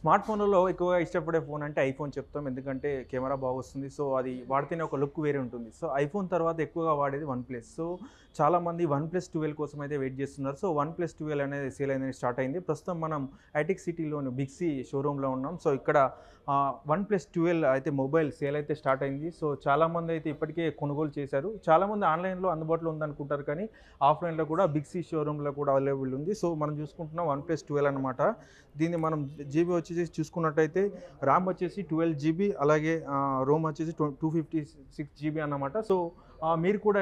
Smart ఫోన్లలో ఎక్కువగా ఇష్టపడే ఫోన్ అంటే ఐఫోన్ చెప్తాం. ఎందుకంటే కెమెరా బాగొస్తుంది. సో, అది వాడితేనే ఒక లుక్ వేరే ఉంటుంది. సో, ఐఫోన్ తర్వాత ఎక్కువగా వాడేది వన్‌ప్లస్. సో, చాలామంది వన్‌ప్లస్ 12 కోసం అయితే వెయిట్ చేస్తున్నారు. సో, వన్‌ప్లస్ 12 అనేది సేల్ అనేది స్టార్ట్ అయింది. ప్రస్తుతం మనం హైటెక్ సిటీలోని బిగ్ సి షోరూమ్‌లో ఉన్నాం. సో, ఇక్కడ వన్‌ప్లస్ 12 అయితే మొబైల్ సేల్ అయితే స్టార్ట్ అయింది. సో, చాలామంది అయితే ఇప్పటికే కొనుగోలు చేశారు. చాలామంది ఆన్‌లైన్‌లో అందుబాటులో ఉందనుకుంటారు కానీ, ఆఫ్‌లైన్‌లో కూడా బిగ్ సి షోరూమ్‌లో కూడా అవైలబుల్ ఉంది. సో, మనం చూసుకుంటున్నాం వన్‌ప్లస్ 12 అనమాట. దీన్ని మనం జీబీ వచ్చేసి చూసుకున్నట్టయితే ర్యామ్ వచ్చేసి 12 జీబీ అలాగే రోమ్ వచ్చేసి 256 జీబీ అన్నమాట. సో, మీరు కూడా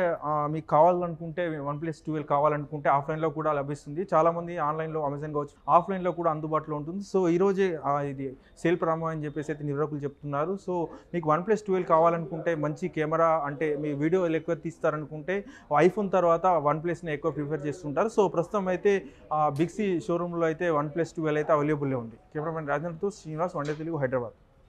మీకు కావాలనుకుంటే వన్‌ప్లస్ 12 కావాలనుకుంటే ఆఫ్‌లైన్‌లో కూడా లభిస్తుంది. చాలామంది ఆన్‌లైన్‌లో అమెజాన్ కావచ్చు, ఆఫ్‌లైన్‌లో కూడా అందుబాటులో ఉంటుంది. సో, ఈరోజే ఇది సేల్ ప్రారంభం అని చెప్పేసి అయితే నిర్వాహకులు చెప్తున్నారు. సో, మీకు వన్‌ప్లస్ 12 కావాలనుకుంటే మంచి కెమెరా అంటే మీ వీడియోలు ఎక్కువ తీస్తారనుకుంటే ఐఫోన్ తర్వాత వన్‌ప్లస్‌ని ఎక్కువ ప్రిఫర్ చేస్తుంటారు. సో, ప్రస్తుతం అయితే బిగ్ సి షోరూమ్‌లో అయితే వన్‌ప్లస్ 12 అయితే అవైలబుల్‌లో ఉంది. కెమెరామెన్ రాజేంద్రతో శ్రీనివాస్, వన్ డే తెలుగు, హైదరాబాద్.